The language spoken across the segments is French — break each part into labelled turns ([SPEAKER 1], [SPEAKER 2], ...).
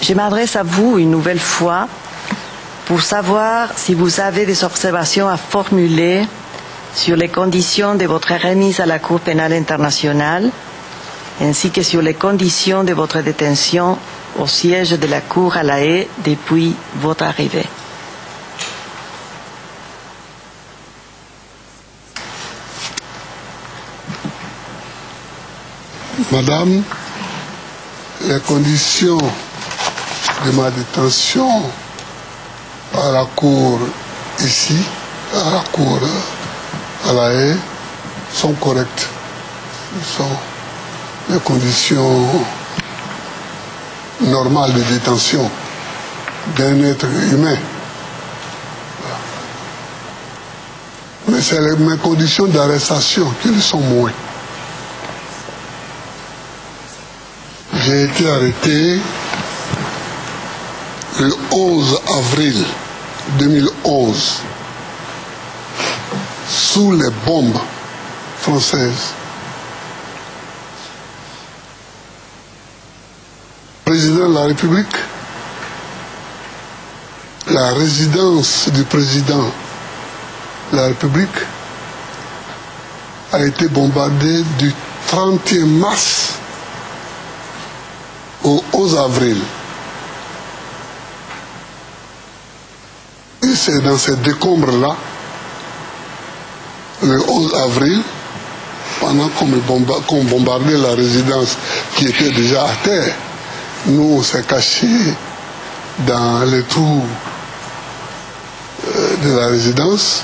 [SPEAKER 1] Je m'adresse à vous une nouvelle fois pour savoir si vous avez des observations à formuler sur les conditions de votre remise à la Cour pénale internationale, ainsi que sur les conditions de votre détention au siège de la Cour à La Haye depuis votre arrivée.
[SPEAKER 2] Madame, les conditions de ma détention à la Cour ici, à la Cour à La Haye, sont correctes. Ce sont les conditions normales de détention d'un être humain. Mais c'est mes conditions d'arrestation qui le sont moins. J'ai été arrêté le 11 avril 2011 sous les bombes françaises. Le président de la République, la résidence du président de la République a été bombardée du 31 mars au 11 avril. Et c'est dans ces décombres-là, le 11 avril, pendant qu'on bombardait la résidence qui était déjà à terre, nous on s'est cachés dans les trous de la résidence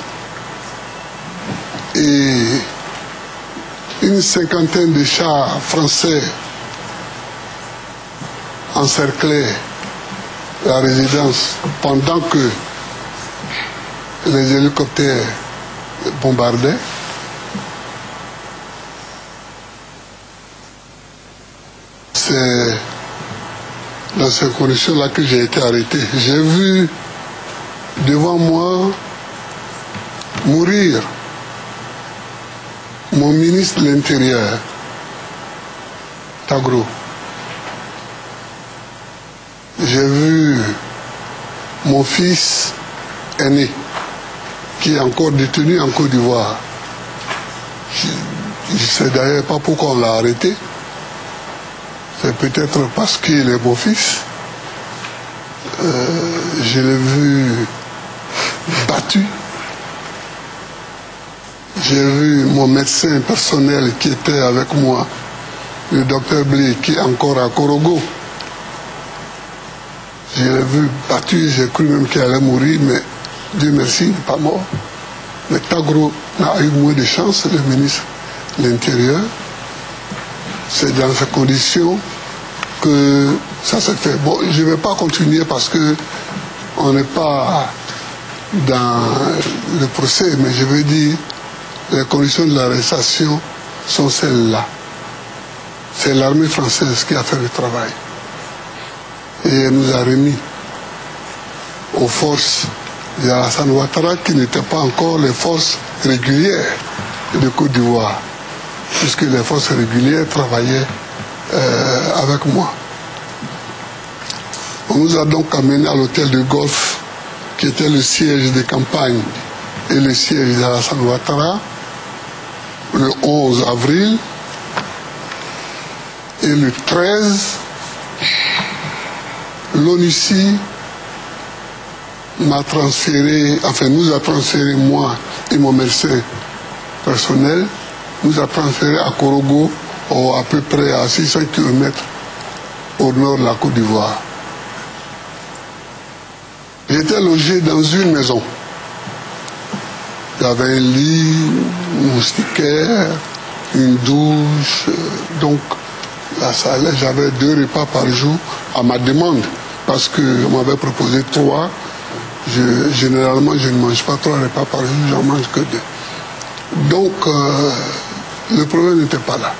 [SPEAKER 2] et une cinquantaine de chars français encerclaient la résidence pendant que les hélicoptères bombardaient. C'est dans ces conditions-là que j'ai été arrêté. J'ai vu devant moi mourir mon ministre de l'Intérieur, Tagro. J'ai vu mon fils aîné, qui est encore détenu en Côte d'Ivoire. Je ne sais d'ailleurs pas pourquoi on l'a arrêté. C'est peut-être parce qu'il est mon fils. Je l'ai vu battu. J'ai vu mon médecin personnel qui était avec moi, le docteur Blé, qui est encore à Korogo. Je l'ai vu battu, j'ai cru même qu'il allait mourir, mais Dieu merci, il n'est pas mort. Mais Tagro a eu moins de chance, le ministre de l'Intérieur. C'est dans ces conditions que ça s'est fait. Bon, je ne vais pas continuer parce que on n'est pas dans le procès, mais je veux dire, les conditions de l'arrestation sont celles-là. C'est l'armée française qui a fait le travail. Et elle nous a remis aux forces de Alassane Ouattara qui n'étaient pas encore les forces régulières de Côte d'Ivoire, puisque les forces régulières travaillaient avec moi. On nous a donc amenés à l'hôtel de Golfe, qui était le siège de campagne et le siège d'Alassane Ouattara, le 11 avril, et le 13, l'ONUCI m'a transféré, enfin nous a transféré, moi et mon médecin personnel, nous a transféré à Korogo, à peu près à 600 km au nord de la Côte d'Ivoire. J'étais logé dans une maison. Il y avait un lit, une moustiquaire, une douche, donc la salle, j'avais 2 repas par jour à ma demande, parce qu'on m'avait proposé 3. Généralement, je ne mange pas 3 repas par jour, j'en mange que 2. Donc, le problème n'était pas là.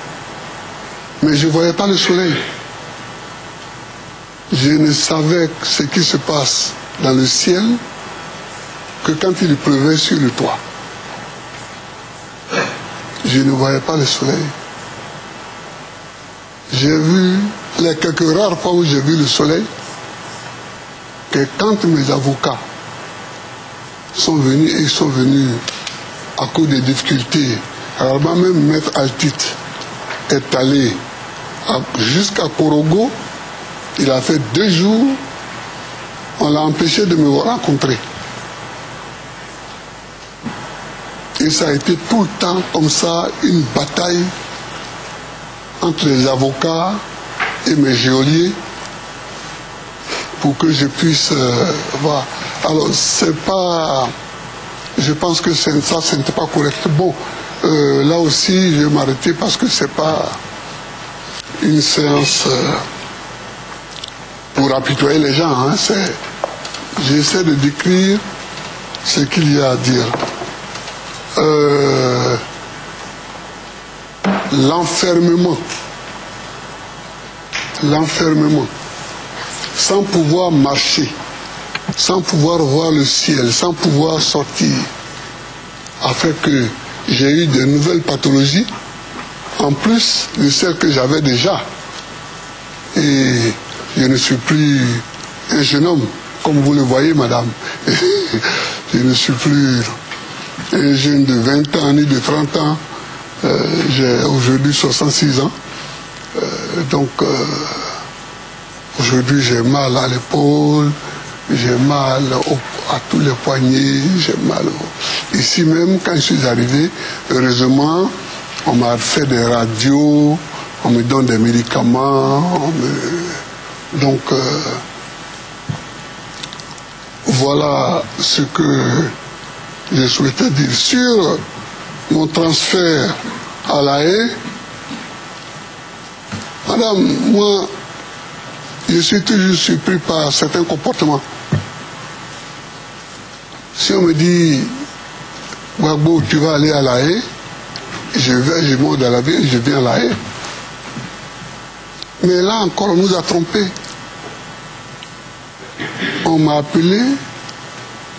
[SPEAKER 2] Mais je ne voyais pas le soleil. Je ne savais ce qui se passe dans le ciel que quand il pleuvait sur le toit. Je ne voyais pas le soleil. J'ai vu les quelques rares fois où j'ai vu le soleil, que quand mes avocats sont venus, et ils sont venus à cause des difficultés, alors même Maître Altit est allé jusqu'à Korogo, il a fait 2 jours, on l'a empêché de me rencontrer. Et ça a été tout le temps comme ça, une bataille entre les avocats et mes geôliers pour que je puisse voir. Alors, c'est pas... Je pense que ça, ce n'était pas correct. Bon, là aussi, je vais m'arrêter parce que c'est pas une séance pour apitoyer les gens. Hein. J'essaie de décrire ce qu'il y a à dire. L'enfermement, sans pouvoir marcher, sans pouvoir voir le ciel, sans pouvoir sortir, a fait que j'ai eu de nouvelles pathologies, en plus de celles que j'avais déjà. Et je ne suis plus un jeune homme, comme vous le voyez, madame. Je ne suis plus un jeune de 20 ans ni de 30 ans. J'ai aujourd'hui 66 ans. Donc, aujourd'hui, j'ai mal à l'épaule, j'ai mal à tous les poignets, j'ai mal ici même, quand je suis arrivé, heureusement, on m'a fait des radios, on me donne des médicaments, donc, voilà ce que je souhaitais dire. Sur mon transfert à La Haye, madame, moi, je suis toujours surpris par certains comportements. Si on me dit, Gbagbo, tu vas aller à La Haye, je monte dans la ville, je viens à La Haye. Mais là encore, on nous a trompés. On m'a appelé,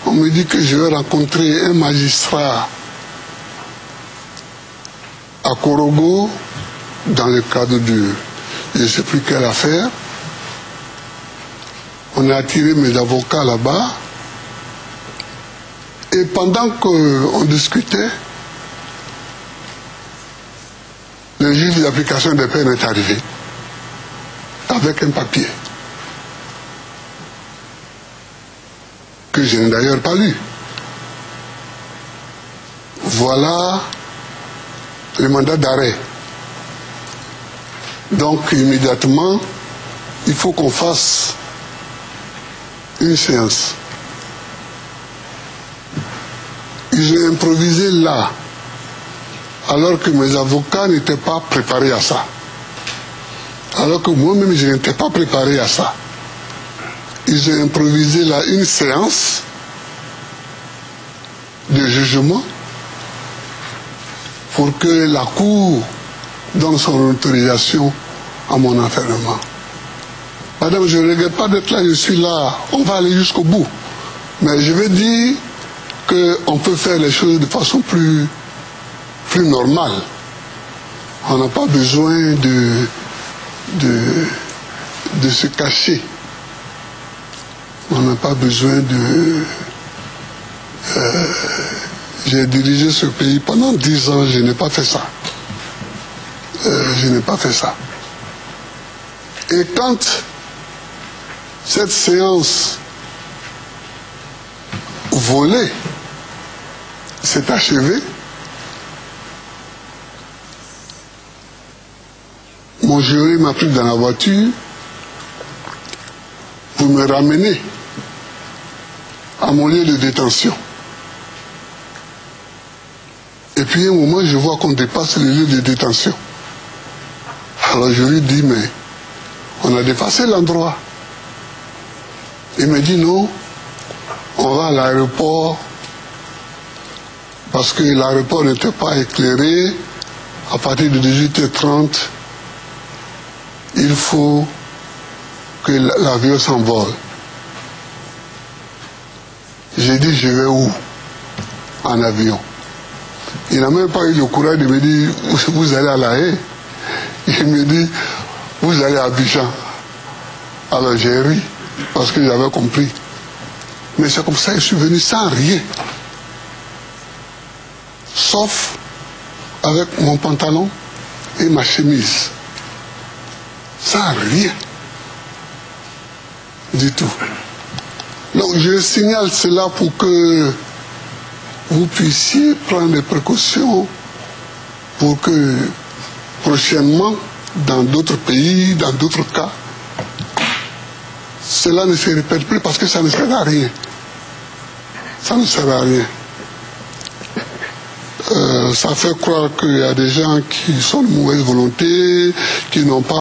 [SPEAKER 2] on me dit que je vais rencontrer un magistrat à Korogo, dans le cadre de je ne sais plus quelle affaire. On a attiré mes avocats là-bas. Et pendant qu'on discutait, le juge d'application des peines est arrivé avec un papier que je n'ai d'ailleurs pas lu. Voilà le mandat d'arrêt. Donc immédiatement, il faut qu'on fasse une séance. Ils ont improvisé là, alors que mes avocats n'étaient pas préparés à ça. Alors que moi-même, je n'étais pas préparé à ça. Ils ont improvisé là une séance de jugement pour que la Cour donne son autorisation à mon enfermement. Madame, je ne regrette pas d'être là, je suis là, on va aller jusqu'au bout. Mais je veux dire qu'on peut faire les choses de façon plus normale. On n'a pas besoin de se cacher. On n'a pas besoin de... j'ai dirigé ce pays pendant 10 ans, je n'ai pas fait ça. Je n'ai pas fait ça. Et quand cette séance volée s'est achevée, mon jury m'a pris dans la voiture pour me ramener à mon lieu de détention. Et puis à un moment, je vois qu'on dépasse le lieu de détention. Alors je lui dis, mais on a dépassé l'endroit. Il me dit, non, on va à l'aéroport parce que l'aéroport n'était pas éclairé. À partir de 18h30, il faut que l'avion s'envole. J'ai dit, je vais où? En avion. Il n'a même pas eu le courage de me dire, vous allez à La Haye. Il me dit, vous allez à Abidjan. Alors j'ai ri, parce que j'avais compris. Mais c'est comme ça que je suis venu sans rien. Sauf avec mon pantalon et ma chemise. Sans rien. Du tout. Donc je signale cela pour que vous puissiez prendre des précautions pour que prochainement, dans d'autres pays, dans d'autres cas, cela ne se répète plus parce que ça ne sert à rien. Ça ne sert à rien. Ça fait croire qu'il y a des gens qui sont de mauvaise volonté, qui n'ont pas